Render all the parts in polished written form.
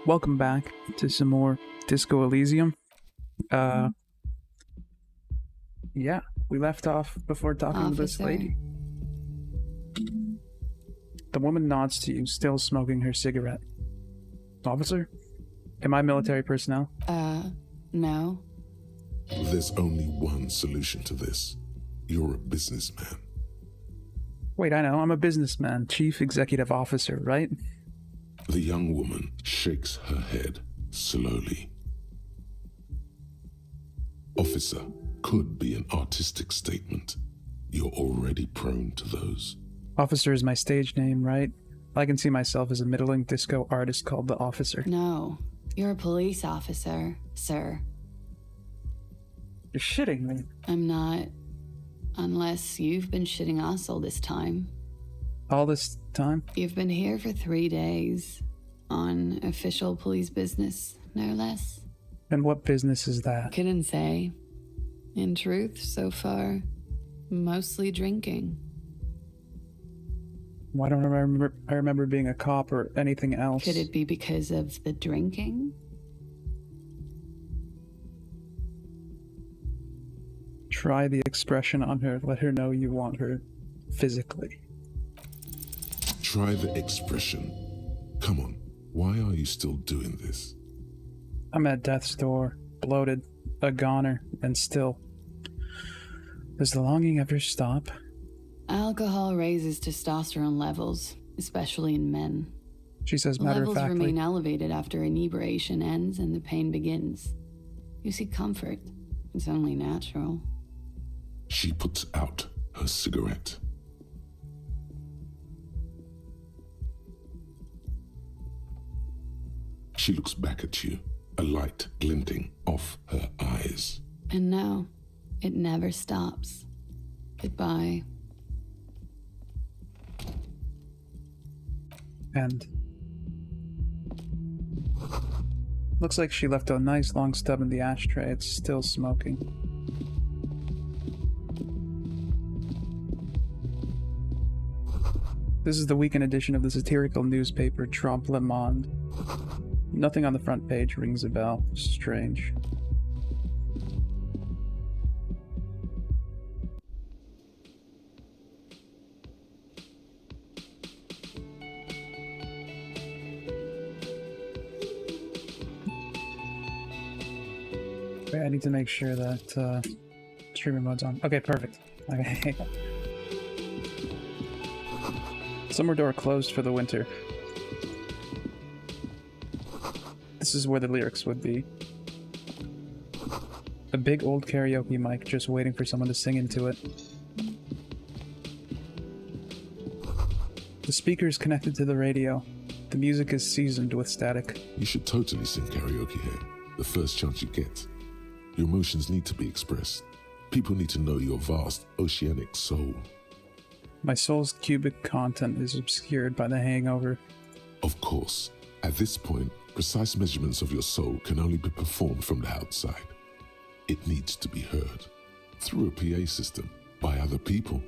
Welcome back to some more Disco Elysium. Yeah, we left off before talking to this Officer. lady. The woman nods to you, still smoking her cigarette. Officer? Am I military personnel? No. There's only one solution to this. You're a businessman. Wait, I know, I'm a businessman, chief executive officer, right? The young woman shakes her head slowly. Officer could be an artistic statement. You're already prone to those. Officer is my stage name, right? I can see myself as a middling disco artist called the Officer. No. You're a police officer, sir. You're shitting me. I'm not. Unless you've been shitting us all this time. All this time? You've been here for 3 days. On official police business, no less. And what business is that? Couldn't say. In truth, so far, mostly drinking. Why don't I remember being a cop or anything else? Could it be because of the drinking? Try the expression on her. Let her know you want her physically. Try the expression. Come on, why are you still doing this? I'm at death's door, bloated, a goner, and still. Does the longing ever stop? Alcohol raises testosterone levels, especially in men. She says Levels matter-of-factly. remain elevated after inebriation ends and the pain begins. You seek comfort. It's only natural. She puts out her cigarette. She looks back at you, a light glinting off her eyes. And now, it never stops. Goodbye. And looks like she left a nice long stub in the ashtray. It's still smoking. This is the weekend edition of the satirical newspaper Trompe Le Monde. Nothing on the front page rings a bell. Strange. Wait, I need to make sure that streamer mode's on. Okay, perfect. Okay. Summer door closed for the winter. This is where the lyrics would be. A big old karaoke mic just waiting for someone to sing into it. The speaker's connected to the radio. The music is seasoned with static. You should totally sing karaoke here, the first chance you get. Your emotions need to be expressed. People need to know your vast, oceanic soul. My soul's cubic content is obscured by the hangover. Of course, at this point, precise measurements of your soul can only be performed from the outside. It needs to be heard, through a PA system, by other people.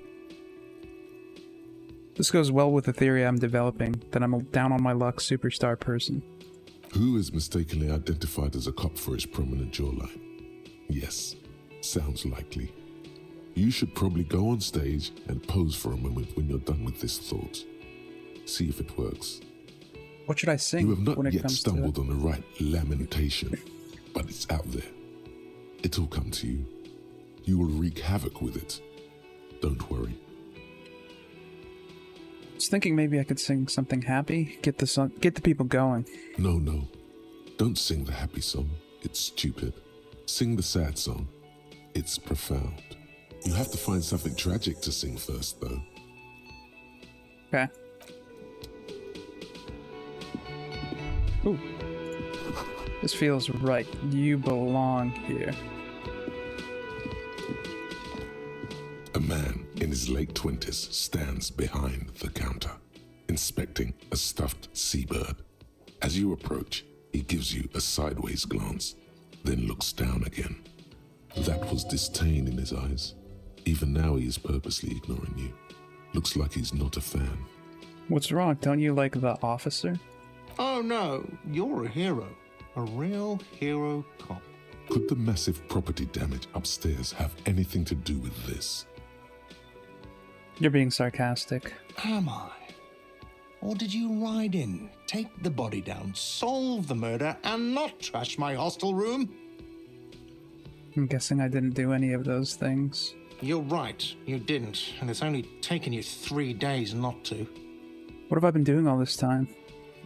This goes well with the theory I'm developing, that I'm a down-on-my-luck superstar person. Who is mistakenly identified as a cop for his prominent jawline? Yes, sounds likely. You should probably go on stage and pose for a moment when you're done with this thought. See if it works. What should I sing You have not when it yet comes stumbled to on the right lamentation, but it's out there. It'll come to you. You will wreak havoc with it. Don't worry. I was thinking maybe I could sing something happy, get the people going. No. Don't sing the happy song. It's stupid. Sing the sad song. It's profound. You have to find something tragic to sing first, though. Okay. Ooh. This feels right. You belong here. A man in his late 20s stands behind the counter, inspecting a stuffed seabird. As you approach, he gives you a sideways glance, then looks down again. That was disdain in his eyes. Even now he is purposely ignoring you. Looks like he's not a fan. What's wrong? Don't you like the officer? Oh no, you're a hero. A real hero cop. Could the massive property damage upstairs have anything to do with this? You're being sarcastic. Am I? Or did you ride in, take the body down, solve the murder, and not trash my hostel room? I'm guessing I didn't do any of those things. You're right, you didn't, and it's only taken you 3 days not to. What have I been doing all this time?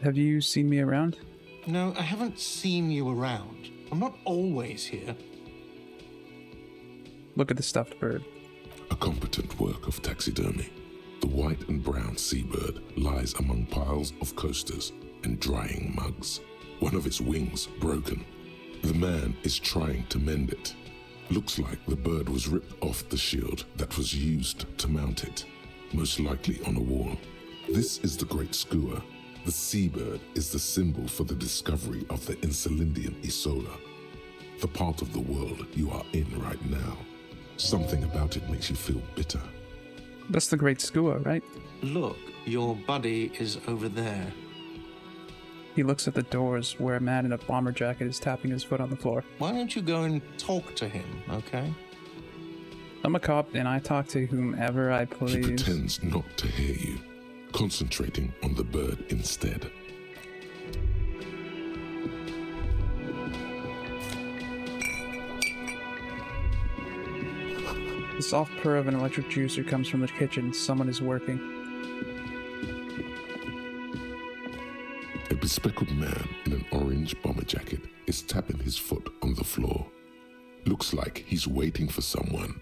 Have you seen me around? No, I haven't seen you around. I'm not always here. Look at the stuffed bird. A competent work of taxidermy. The white and brown seabird lies among piles of coasters and drying mugs. One of its wings broken. The man is trying to mend it. Looks like the bird was ripped off the shield that was used to mount it, most likely on a wall. This is the Great Skua. The seabird is the symbol for the discovery of the Insulindian Isola, the part of the world you are in right now. Something about it makes you feel bitter. That's the Great Skua, right? Look, your buddy is over there. He looks at the doors where a man in a bomber jacket is tapping his foot on the floor. Why don't you go and talk to him, okay? I'm a cop and I talk to whomever I He please. pretends not to hear you, concentrating on the bird instead. The soft purr of an electric juicer comes from the kitchen. Someone is working. A bespectacled man in an orange bomber jacket is tapping his foot on the floor. Looks like he's waiting for someone.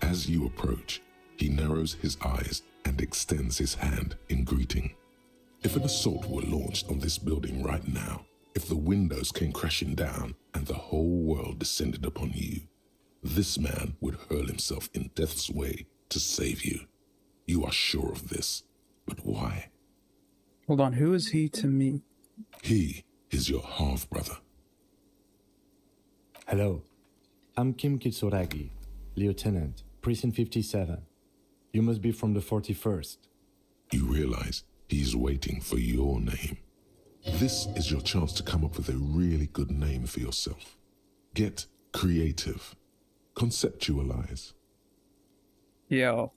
As you approach, he narrows his eyes and extends his hand in greeting. If an assault were launched on this building right now, if the windows came crashing down and the whole world descended upon you, this man would hurl himself in death's way to save you. You are sure of this, but why? Hold on, who is he to me? He is your half-brother. Hello, I'm Kim Kitsuragi, Lieutenant, Precinct 57. You must be from the 41st. You realize he's waiting for your name. This is your chance to come up with a really good name for yourself. Get creative. Conceptualize. Yo.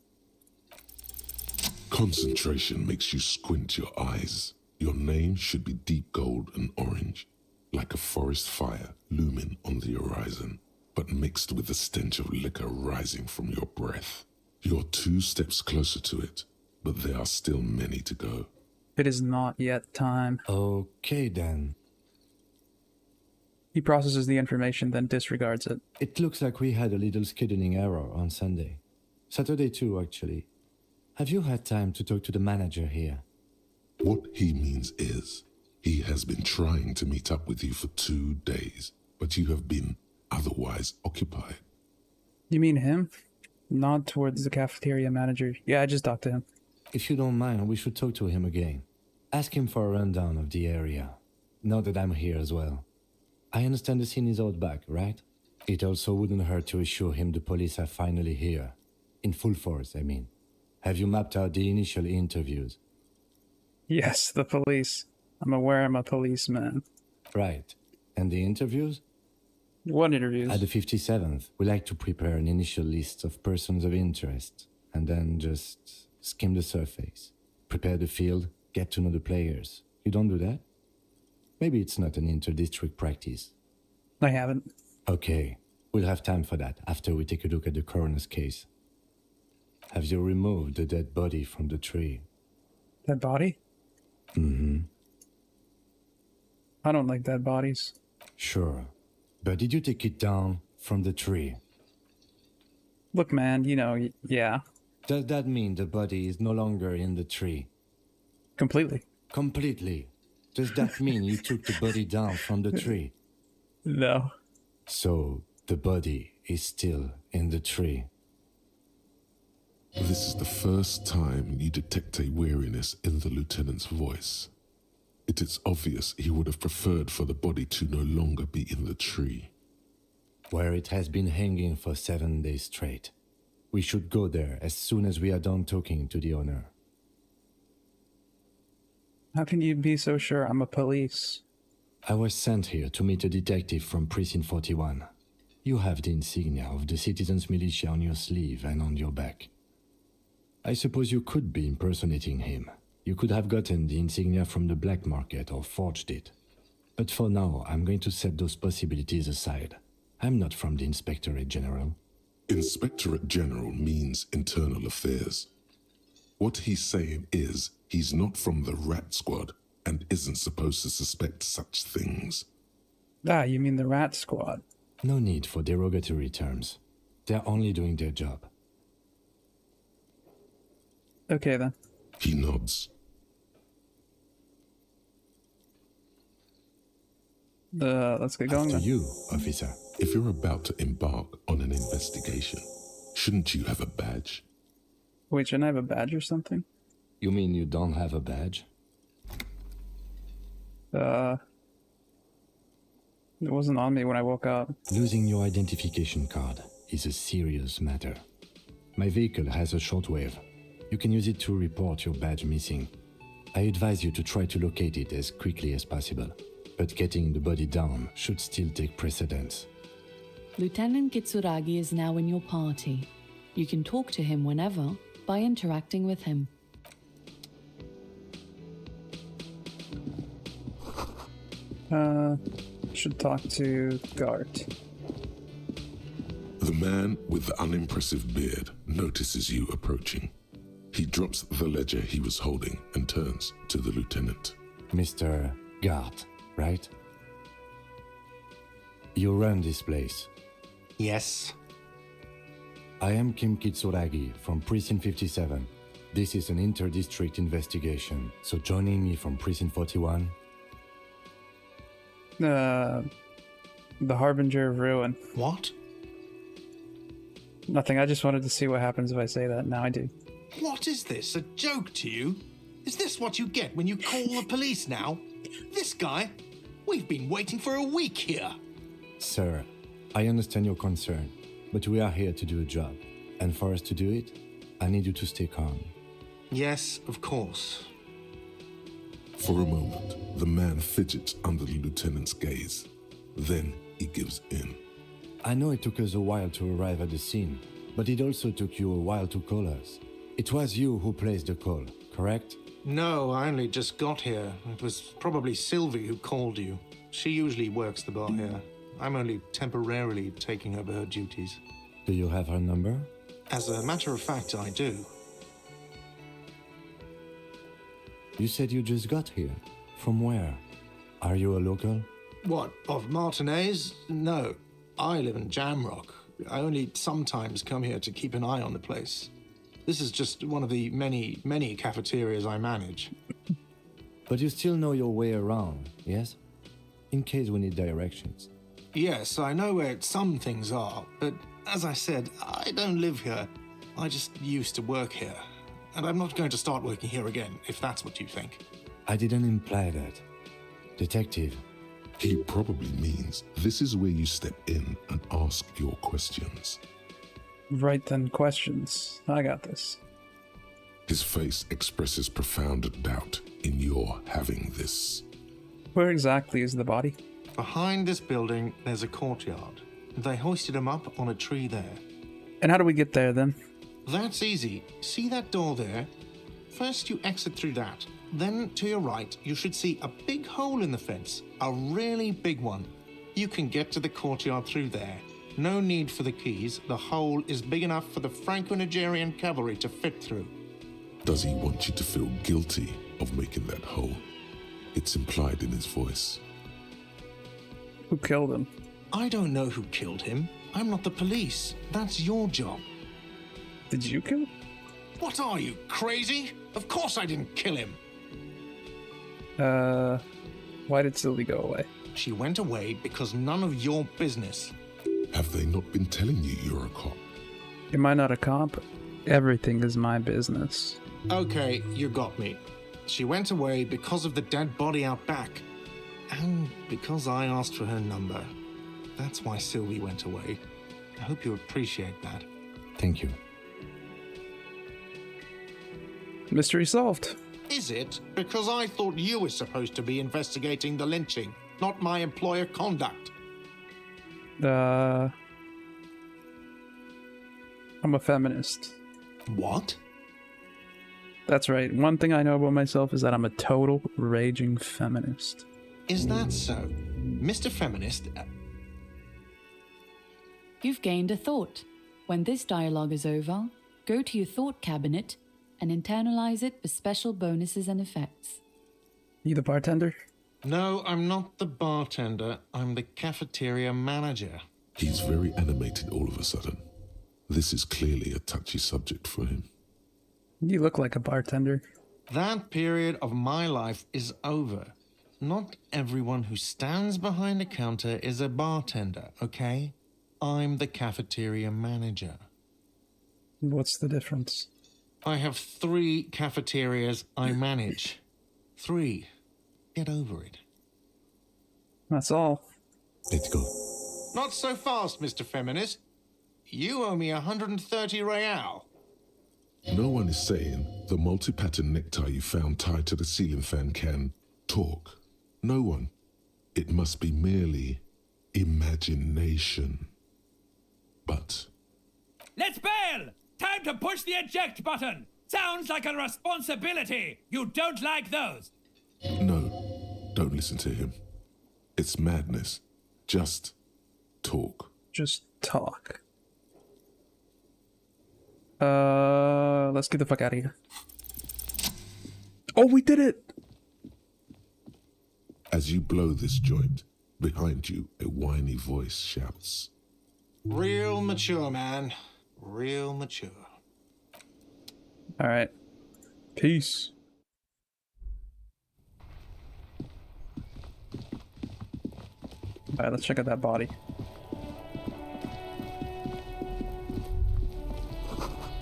Concentration makes you squint your eyes. Your name should be deep gold and orange, like a forest fire looming on the horizon, but mixed with the stench of liquor rising from your breath. You're 2 steps closer to it, but there are still many to go. It is not yet time. Okay then. He processes the information, then disregards it. It looks like we had a little scheduling error on Sunday. Saturday too, actually. Have you had time to talk to the manager here? What he means is, he has been trying to meet up with you for 2 days, but you have been otherwise occupied. You mean him? Nod towards the cafeteria manager. Yeah, I just talked to him. If you don't mind, we should talk to him again. Ask him for a rundown of the area. Now that I'm here as well. I understand the scene is out back, right? It also wouldn't hurt to assure him the police are finally here. In full force, I mean. Have you mapped out the initial interviews? Yes, the police. I'm aware I'm a policeman. Right. And the interviews? What interviews? At the 57th, we like to prepare an initial list of persons of interest, and then just skim the surface. Prepare the field, get to know the players. You don't do that? Maybe it's not an inter-district practice. I haven't. Okay, we'll have time for that after we take a look at the coroner's case. Have you removed the dead body from the tree? Dead body? Mm-hmm. I don't like dead bodies. Sure. But did you take it down from the tree? Look, man, yeah. Does that mean the body is no longer in the tree? Completely. Completely. Does that mean you took the body down from the tree? No. So, the body is still in the tree. This is the first time you detect a weariness in the lieutenant's voice. It is obvious he would have preferred for the body to no longer be in the tree. Where it has been hanging for 7 days straight. We should go there as soon as we are done talking to the owner. How can you be so sure I'm a police? I was sent here to meet a detective from Precinct 41. You have the insignia of the citizens' militia on your sleeve and on your back. I suppose you could be impersonating him. You could have gotten the insignia from the black market or forged it. But for now, I'm going to set those possibilities aside. I'm not from the Inspectorate General. Inspectorate General means internal affairs. What he's saying is he's not from the Rat Squad and isn't supposed to suspect such things. Ah, you mean the Rat Squad. No need for derogatory terms. They're only doing their job. Okay then. He nods. Let's get going After then. you, officer. If you're about to embark on an investigation, shouldn't you have a badge? Wait, shouldn't I have a badge or something? You mean you don't have a badge? It wasn't on me when I woke up. Losing your identification card is a serious matter. My vehicle has a shortwave. You can use it to report your badge missing. I advise you to try to locate it as quickly as possible, but getting the body down should still take precedence. Lieutenant Kitsuragi is now in your party. You can talk to him whenever by interacting with him. Should talk to Gart. The man with the unimpressive beard notices you approaching. He drops the ledger he was holding and turns to the lieutenant. Mr. Gart, right? You run this place. Yes. I am Kim Kitsuragi from Precinct 57. This is an inter-district investigation, so joining me from Precinct 41... The Harbinger of Ruin. What? Nothing, I just wanted to see what happens if I say that. Now I do. What is this? A joke to you? Is this what you get when you call the police now? This guy? We've been waiting for a week here. Sir, I understand your concern, but we are here to do a job. And for us to do it, I need you to stay calm. Yes, of course. For a moment, the man fidgets under the lieutenant's gaze. Then he gives in. I know it took us a while to arrive at the scene, but it also took you a while to call us. It was you who placed the call, correct? No, I only just got here. It was probably Sylvie who called you. She usually works the bar here. I'm only temporarily taking over her duties. Do you have her number? As a matter of fact, I do. You said you just got here. From where? Are you a local? What, of Martinez? No, I live in Jamrock. I only sometimes come here to keep an eye on the place. This is just one of the many, many cafeterias I manage. But you still know your way around, yes? In case we need directions. Yes, I know where some things are, but as I said, I don't live here. I just used to work here. And I'm not going to start working here again, if that's what you think. I didn't imply that. Detective, He probably means this is where you step in and ask your questions. Right then, questions. I got this. His face expresses profound doubt in your having this. Where exactly is the body? Behind this building, there's a courtyard. They hoisted him up on a tree there. And how do we get there then? That's easy. See that door there? First you exit through that. Then to your right, you should see a big hole in the fence. A really big one. You can get to the courtyard through there. No need for the keys. The hole is big enough for the Franco-Nigerian cavalry to fit through. Does he want you to feel guilty of making that hole? It's implied in his voice. Who killed him? I don't know who killed him. I'm not the police. That's your job. Did you kill him? What are you, crazy? Of course I didn't kill him. Why did Sylvie go away? She went away because none of your business. Have they not been telling you you're a cop? Am I not a cop? Everything is my business. Okay, you got me. She went away because of the dead body out back. And because I asked for her number. That's why Sylvie went away. I hope you appreciate that. thank you. Mystery solved. Is it? Because I thought you were supposed to be investigating the lynching, not my employer conduct. I'm a feminist. What? That's right. One thing I know about myself is that I'm a total raging feminist. Is that so? Mr. Feminist, You've gained a thought. When this dialogue is over, go to your thought cabinet and internalize it for special bonuses and effects. You the bartender? No, I'm not the bartender. I'm the cafeteria manager. He's very animated all of a sudden. This is clearly a touchy subject for him. You look like a bartender. That period of my life is over. Not everyone who stands behind a counter is a bartender, okay? I'm the cafeteria manager. What's the difference? I have 3 cafeterias I manage. 3. Get over it. That's all. Let's go. Not so fast, Mr. Feminist. You owe me 130 real. No one is saying the multi-pattern necktie you found tied to the ceiling fan can talk. No one. It must be merely imagination. But Let's bail! Time to push the eject button! Sounds like a responsibility! You don't like those! no, don't listen to him. It's madness. Just talk. Just talk. Let's get the fuck out of here. Oh, we did it! As you blow this joint, behind you a whiny voice shouts. Real mature, man. Real mature. Alright. Peace. Alright, let's check out that body.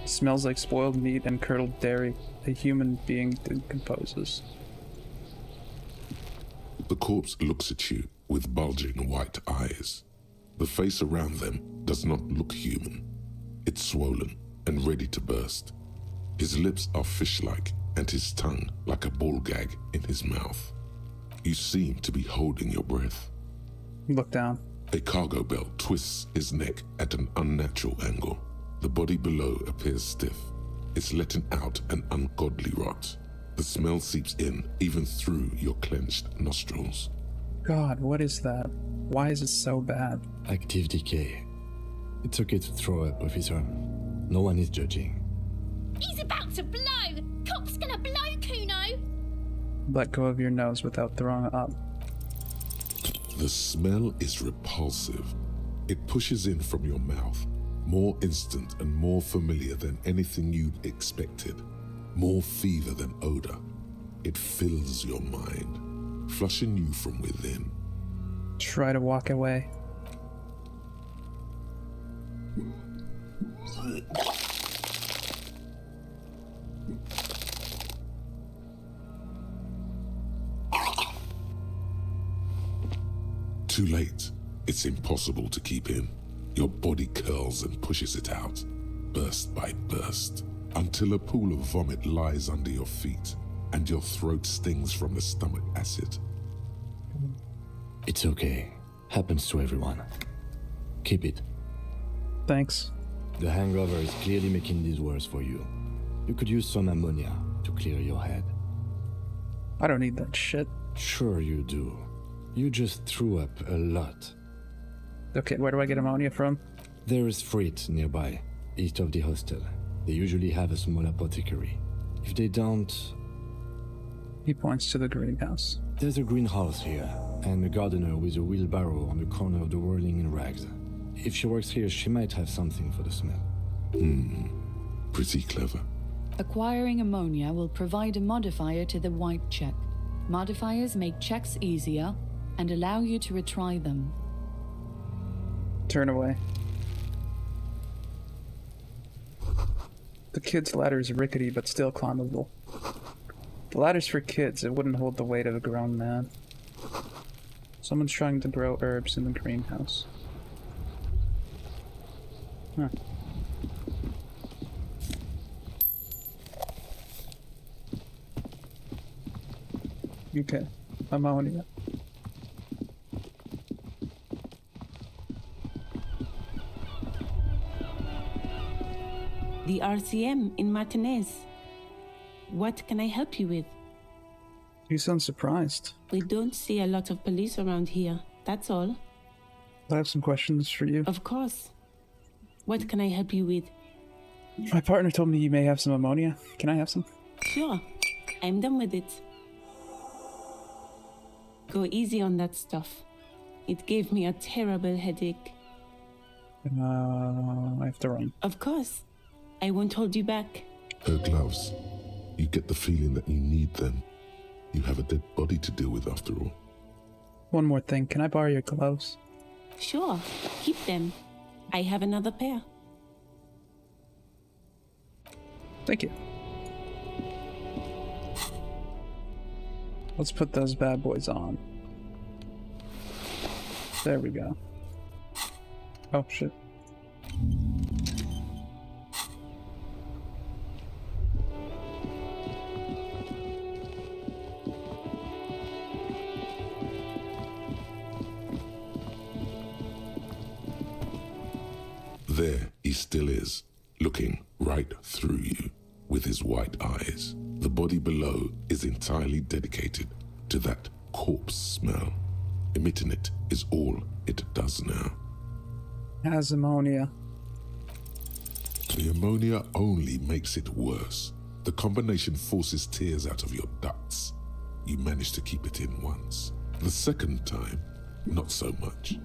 Smells like spoiled meat and curdled dairy. A human being decomposes. The corpse looks at you with bulging white eyes. The face around them does not look human. It's swollen and ready to burst. His lips are fish-like and his tongue like a ball gag in his mouth. You seem to be holding your breath. Look down. A cargo belt twists his neck at an unnatural angle. The body below appears stiff. It's letting out an ungodly rot. The smell seeps in even through your clenched nostrils. God, what is that? Why is it so bad? Active decay. It's okay to throw up, officer. No one is judging. He's about to blow! Cop's gonna blow, Kuno! Let go of your nose without throwing up. The smell is repulsive. It pushes in from your mouth, more instant and more familiar than anything you'd expected. More fever than odor. It fills your mind, flushing you from within. Try to walk away. Too late. It's impossible to keep in. Your body curls and pushes it out, burst by burst, until a pool of vomit lies under your feet and your throat stings from the stomach acid. It's okay. Happens to everyone. Keep it. Thanks. The hangover is clearly making this worse for you. You could use some ammonia to clear your head. I don't need that shit. Sure you do. You just threw up a lot. Okay, where do I get ammonia from? There is freight nearby, east of the hostel. They usually have a small apothecary. If they don't, He points to the greenhouse. there's a greenhouse here, and a gardener with a wheelbarrow on the corner of the Whirling in rags. If she works here, she might have something for the smell. Pretty clever. Acquiring ammonia will provide a modifier to the white check. Modifiers make checks easier and allow you to retry them. Turn away. The kid's ladder is rickety but still climbable. The ladder's for kids, it wouldn't hold the weight of a grown man. Someone's trying to grow herbs in the greenhouse. Huh. Okay. Ammonia. The RCM in Martinez. What can I help you with? You sound surprised. We don't see a lot of police around here, that's all. I have some questions for you. Of course. What can I help you with? My partner told me you may have some ammonia. Can I have some? Sure, I'm done with it. Go easy on that stuff. It gave me a terrible headache. I have to run. Of course. I won't hold you back. Her gloves. You get the feeling that you need them. You have a dead body to deal with after all. One more thing. Can I borrow your gloves? Sure, keep them. I have another pair. Thank you. Let's put those bad boys on. There we go. Oh, shit. There he still is, looking right through you with his white eyes. The body below is entirely dedicated to that corpse smell. Emitting it is all it does now. Has ammonia. The ammonia only makes it worse. The combination forces tears out of your ducts. You manage to keep it in once. The second time, not so much.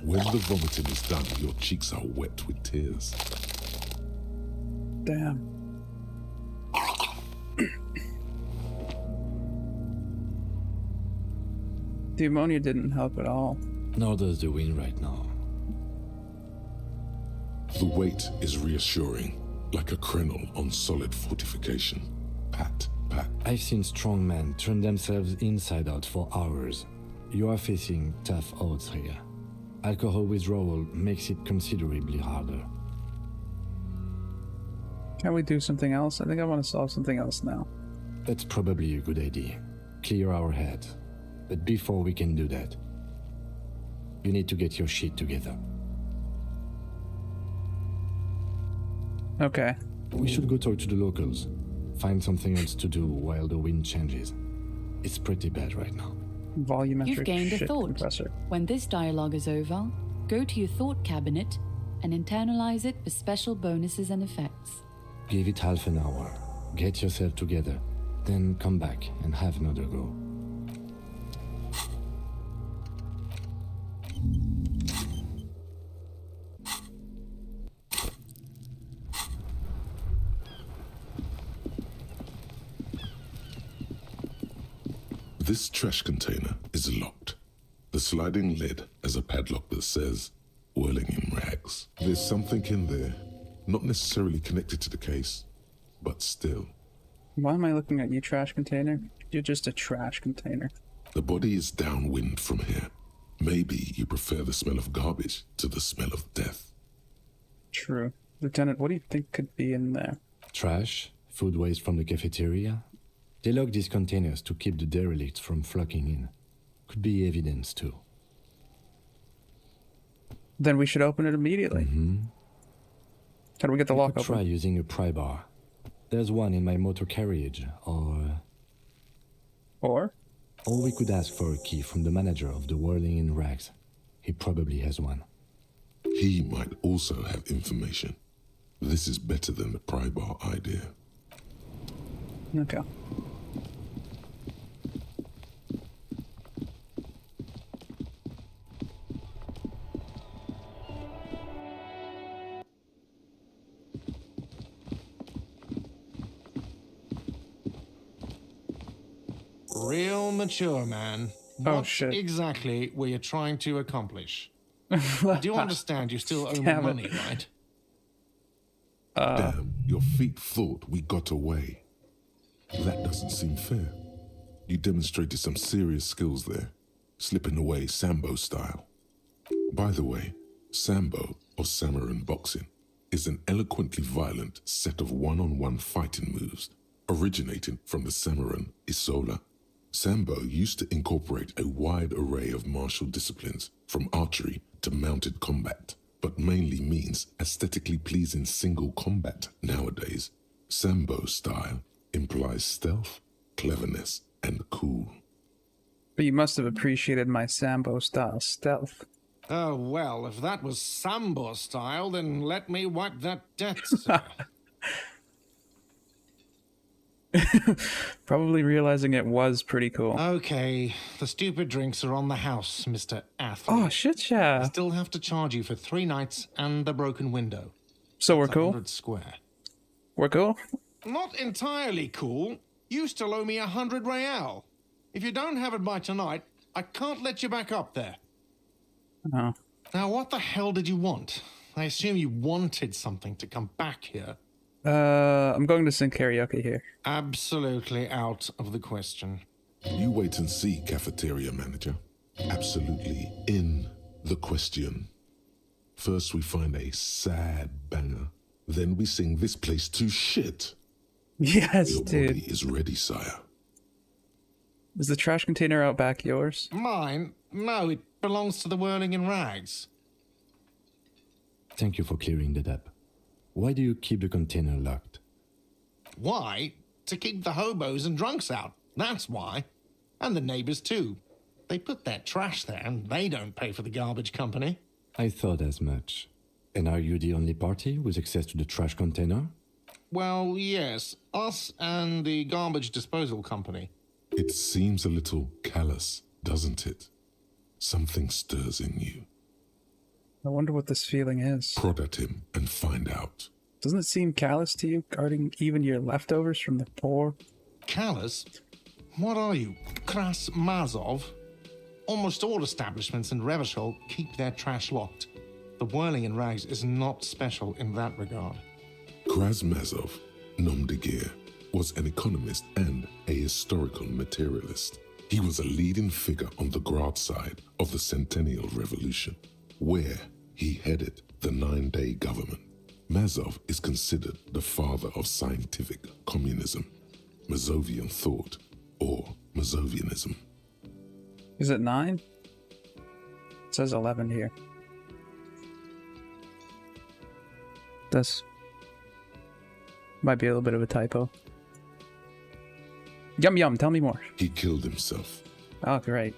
When the vomiting is done, your cheeks are wet with tears. Damn. The ammonia didn't help at all. Nor does the wind right now. The weight is reassuring, like a crenel on solid fortification. Pat, pat. I've seen strong men turn themselves inside out for hours. You are facing tough odds here. Alcohol withdrawal makes it considerably harder. Can we do something else? I think I want to solve something else now. That's probably a good idea. Clear our head. But before we can do that, you need to get your shit together. Okay. We should go talk to the locals. Find something else to do while the wind changes. It's pretty bad right now. Volumetric You've gained a shit thought. compressor. When this dialogue is over, go to your thought cabinet and internalize it for special bonuses and effects. Give it half an hour. Get yourself together. Then come back and have another go. This trash container is locked. The sliding lid has a padlock that says, Whirling in rags. There's something in there, not necessarily connected to the case, but still. Why am I looking at you, trash container? You're just a trash container. The body is downwind from here. Maybe you prefer the smell of garbage to the smell of death. True. Lieutenant, what do you think could be in there? Trash, food waste from the cafeteria. They lock these containers to keep the derelicts from flocking in. Could be evidence too. Then we should open it immediately. How do we get the We lock could open? try using a pry bar. There's one in my motor carriage, or we could ask for a key from the manager of the Whirling in Rags. He probably has one. He might also have information. This is better than the pry bar idea. Okay. Real mature, man. Oh, What shit. exactly were you trying to accomplish? I do understand you still owe me Damn it. money, right? Damn, your feet thought we got away. That doesn't seem fair. You demonstrated some serious skills there, slipping away Sambo style. By the way, Sambo, or Samuran boxing, is an eloquently violent set of one-on-one fighting moves originating from the Samuran Isola. Sambo used to incorporate a wide array of martial disciplines, from archery to mounted combat, but mainly means aesthetically pleasing single combat nowadays. Sambo style implies stealth, cleverness, and cool. But you must have appreciated my Sambo style stealth. Oh, well, if that was Sambo style, then let me wipe that debt, sir. Probably realizing it was pretty cool. Okay, the stupid drinks are on the house, Mr. Athlete. Oh, shit, I yeah. still have to charge you for 3 nights and the broken window. So we're That's cool? 100 square. We're cool? Not entirely cool. You still owe me 100 real. If you don't have it by tonight, I can't let you back up there. Oh. Now, what the hell did you want? I assume you wanted something to come back here. I'm going to sing karaoke here. Absolutely out of the question. You wait and see, cafeteria manager. Absolutely in the question. First we find a sad banger, then we sing this place to shit. Yes, Your dude. body is ready, sire. Is the trash container out back yours? Mine? No, it belongs to the Whirling in Rags. Thank you for clearing that up. Why do you keep the container locked? Why? To keep the hobos and drunks out. That's why. And the neighbors too. They put their trash there and they don't pay for the garbage company. I thought as much. And are you the only party with access to the trash container? Well, yes. Us and the garbage disposal company. It seems a little callous, doesn't it? Something stirs in you. I wonder what this feeling is. Prod at him and find out. Doesn't it seem callous to you, guarding even your leftovers from the poor? Callous? What are you, Kras Mazov? Almost all establishments in Revachol keep their trash locked. The Whirling in Rags is not special in that regard. Krasmazov, nom de guerre, was an economist and a historical materialist. He was a leading figure on the Grad side of the Centennial Revolution, where he headed the 9-day government. Mazov is considered the father of scientific communism, Mazovian thought, or Mazovianism. Is it 9? It says 11 here. This might be a little bit of a typo. Yum yum, tell me more. He killed himself. Oh, great.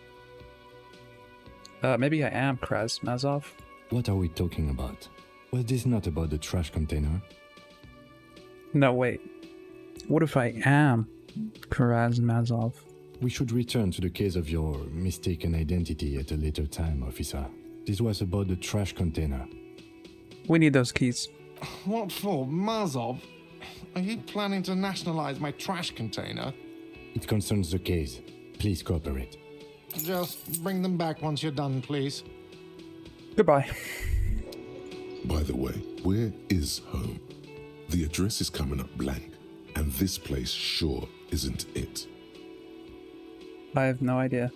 Maybe I am Krasmazov. What are we talking about? Was this not about the trash container? No, wait. What if I am Krasmazov? We should return to the case of your mistaken identity at a later time, officer. This was about the trash container. We need those keys. What for, Mazov? Are you planning to nationalize my trash container? It concerns the case. Please cooperate. Just bring them back once you're done, please. Goodbye. By the way, where is home? The address is coming up blank, and this place sure isn't it. I have no idea.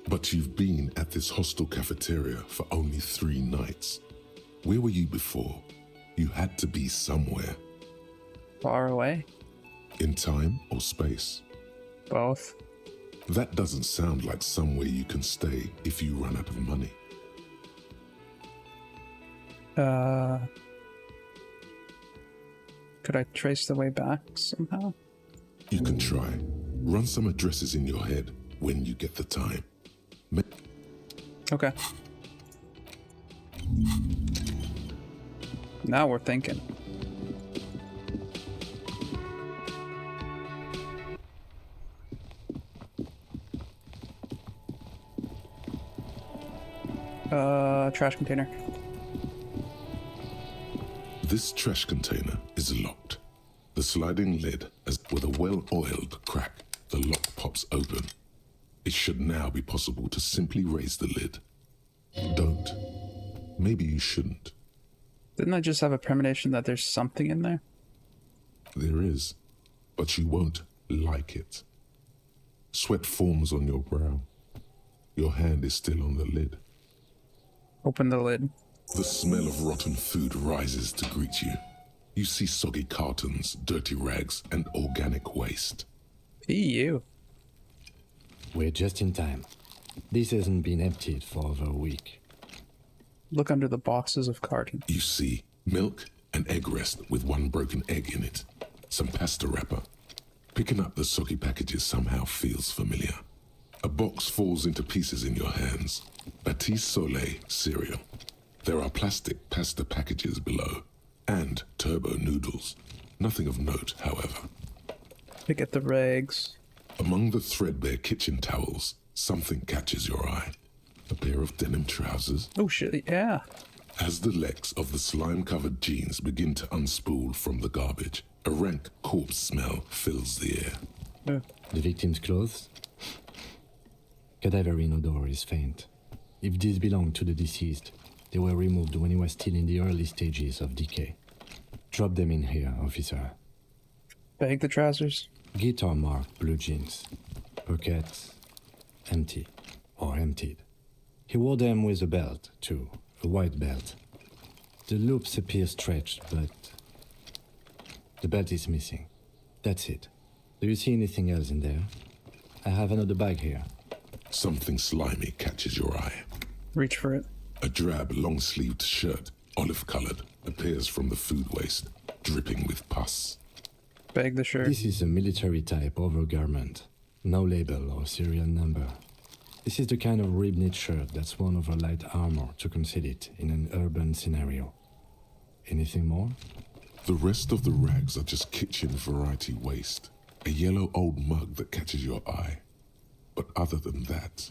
But you've been at this hostel cafeteria for only 3 nights. Where were you before? You had to be somewhere. Far away? In time or space? Both. That doesn't sound like somewhere you can stay if you run out of money. Could I trace the way back somehow? You can try. Run some addresses in your head when you get the time. Okay. Now we're thinking. Trash container. This trash container is locked. The sliding lid, as with a well-oiled crack, the lock pops open. It should now be possible to simply raise the lid. Don't. Maybe you shouldn't. Didn't I just have a premonition that there's something in there? There is, but you won't like it. Sweat forms on your brow. Your hand is still on the lid. Open the lid. The smell of rotten food rises to greet you. You see soggy cartons, dirty rags, and organic waste. You. We're just in time. This hasn't been emptied for over a week. Look under the boxes of carton. You see milk and egg rest with one broken egg in it. Some pasta wrapper. Picking up the soggy packages somehow feels familiar. A box falls into pieces in your hands. Batiste Soleil cereal. There are plastic pasta packages below. And turbo noodles. Nothing of note, however. Pick at the rags. Among the threadbare kitchen towels, something catches your eye. A pair of denim trousers. Oh shit, yeah. As the legs of the slime-covered jeans begin to unspool from the garbage, a rank corpse smell fills the air. The victim's clothes? Cadaverine odor is faint. If these belong to the deceased, they were removed when he was still in the early stages of decay. Drop them in here, officer. Bag the trousers. Guitar-marked blue jeans. Pockets empty or emptied. He wore them with a belt, too. A white belt. The loops appear stretched, but the belt is missing. That's it. Do you see anything else in there? I have another bag here. Something slimy catches your eye. Reach for it. A drab, long-sleeved shirt, olive-colored, appears from the food waste, dripping with pus. Bag the shirt. This is a military-type overgarment. No label or serial number. This is the kind of rib-knit shirt that's worn over light armor to conceal it in an urban scenario. Anything more? The rest of the rags are just kitchen variety waste. A yellow old mug that catches your eye. But other than that...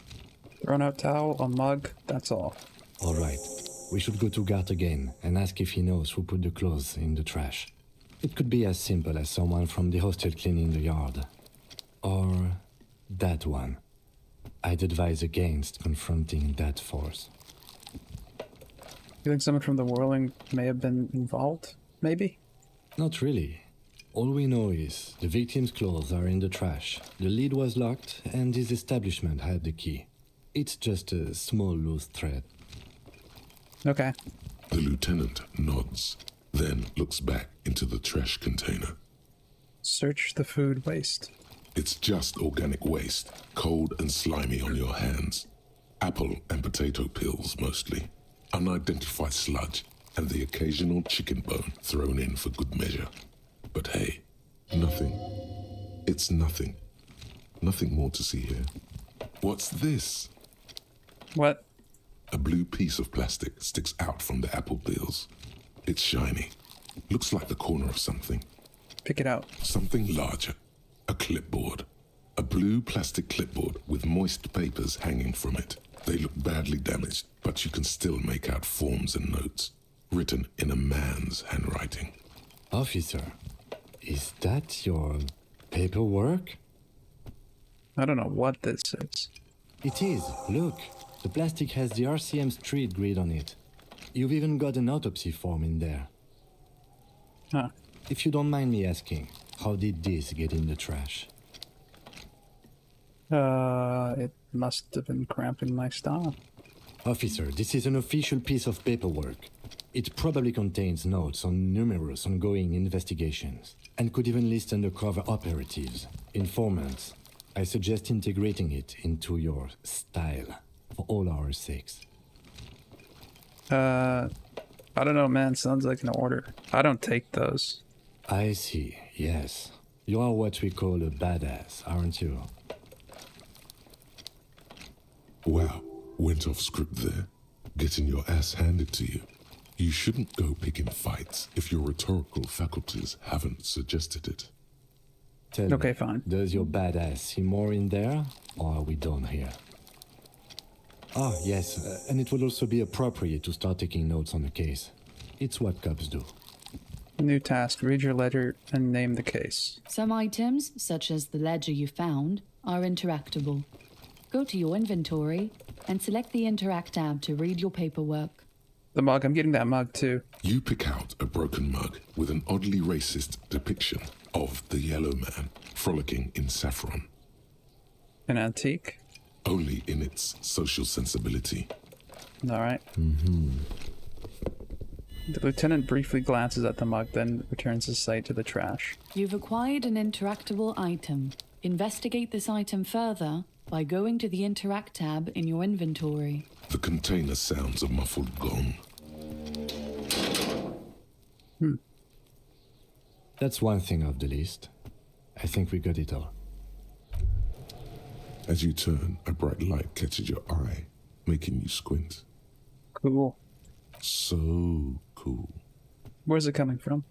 Thrown out towel, a mug, that's all. All right. We should go to Gart again and ask if he knows who put the clothes in the trash. It could be as simple as someone from the hostel cleaning the yard. Or that one. I'd advise against confronting that force. You think someone from the Whirling may have been involved? Maybe? Not really. All we know is the victim's clothes are in the trash, the lid was locked, and his establishment had the key. It's just a small loose thread. Okay. The lieutenant nods, then looks back into the trash container. Search the food waste. It's just organic waste, cold and slimy on your hands. Apple and potato peels, mostly. Unidentified sludge, and the occasional chicken bone thrown in for good measure. But hey, nothing. It's nothing. Nothing more to see here. What's this? What? A blue piece of plastic sticks out from the apple peels. It's shiny. Looks like the corner of something. Pick it out. Something larger. A clipboard. A blue plastic clipboard with moist papers hanging from it. They look badly damaged, but you can still make out forms and notes, written in a man's handwriting. Officer, is that your paperwork? I don't know what this is. It is. Look, the plastic has the RCM street grid on it. You've even got an autopsy form in there. Huh. If you don't mind me asking, how did this get in the trash? It must have been cramping my style. Officer, this is an official piece of paperwork. It probably contains notes on numerous ongoing investigations, and could even list undercover operatives, informants. I suggest integrating it into your style, for all our sakes. I don't know, man. Sounds like an order. I don't take those. I see, yes. You are what we call a badass, aren't you? Wow, went off script there. Getting your ass handed to you. You shouldn't go picking fights if your rhetorical faculties haven't suggested it. Tell Okay, me, fine. does your badass see more in there, or are we done here? Oh, yes, and it would also be appropriate to start taking notes on the case. It's what cops do. New task. Read your ledger and name the case. Some items, such as the ledger you found, are interactable. Go to your inventory and select the Interact tab to read your paperwork. The mug. I'm getting that mug too. You pick out a broken mug with an oddly racist depiction of the yellow man frolicking in saffron. An antique. Only in its social sensibility. All right. The lieutenant briefly glances at the mug, then returns his sight to the trash. You've acquired an interactable item. Investigate this item further, by going to the Interact tab in your inventory. The container sounds a muffled gong. That's one thing off the list. I think we got it all. As you turn, a bright light catches your eye, making you squint. Cool. So cool. Where's it coming from?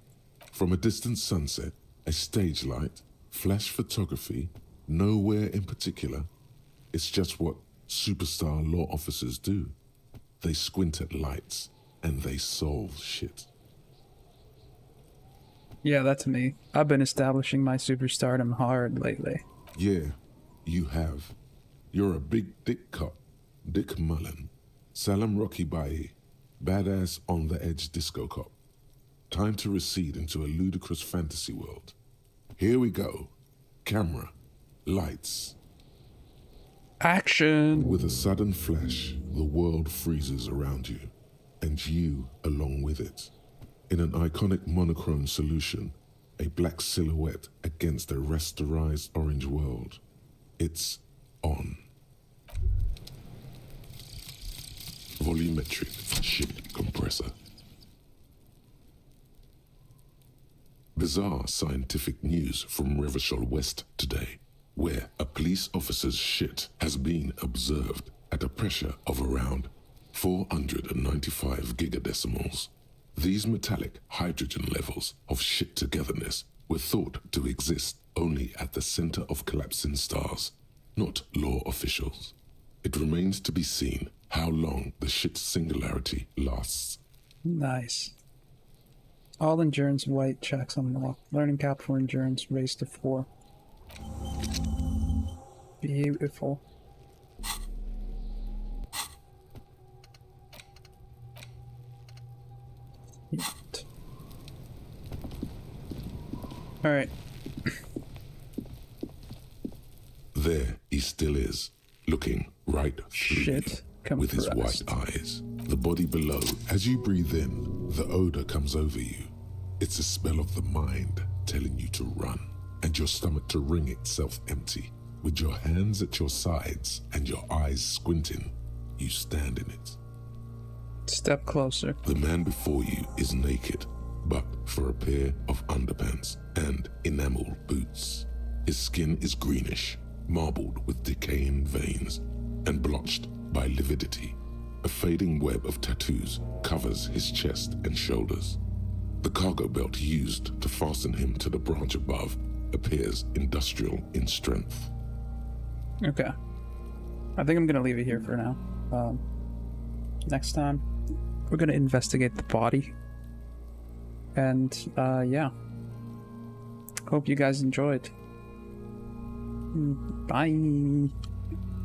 From a distant sunset, a stage light, flash photography, nowhere in particular. It's just what superstar law officers do. They squint at lights, and they solve shit. Yeah, that's me. I've been establishing my superstardom hard lately. Yeah, you have. You're a big dick cop, Dick Mullen, Salam Rocky Bayi, badass on the edge disco cop. Time to recede into a ludicrous fantasy world. Here we go. Camera, lights. Action! With a sudden flash, the world freezes around you, and you along with it. In an iconic monochrome solution, a black silhouette against a rasterized orange world. It's on. Volumetric ship compressor. Bizarre scientific news from Revachol West today, where a police officer's shit has been observed at a pressure of around 495 gigadecimals. These metallic hydrogen levels of shit togetherness were thought to exist only at the center of collapsing stars, not law officials. It remains to be seen how long the shit singularity lasts. Nice. All endurance white checks unlocked. Learning cap for endurance raised to 4. Beautiful. Alright. There he still is, looking right through Shit you with his white compressed. eyes. The body below, as you breathe in, the odor comes over you. It's a smell of the mind telling you to run, and your stomach to wring itself empty. With your hands at your sides and your eyes squinting, you stand in it. Step closer. The man before you is naked, but for a pair of underpants and enamel boots. His skin is greenish, marbled with decaying veins, and blotched by lividity. A fading web of tattoos covers his chest and shoulders. The cargo belt used to fasten him to the branch above appears industrial in strength. Okay. I think I'm gonna leave it here for now. Next time, we're gonna investigate the body. And, yeah. Hope you guys enjoyed. Bye.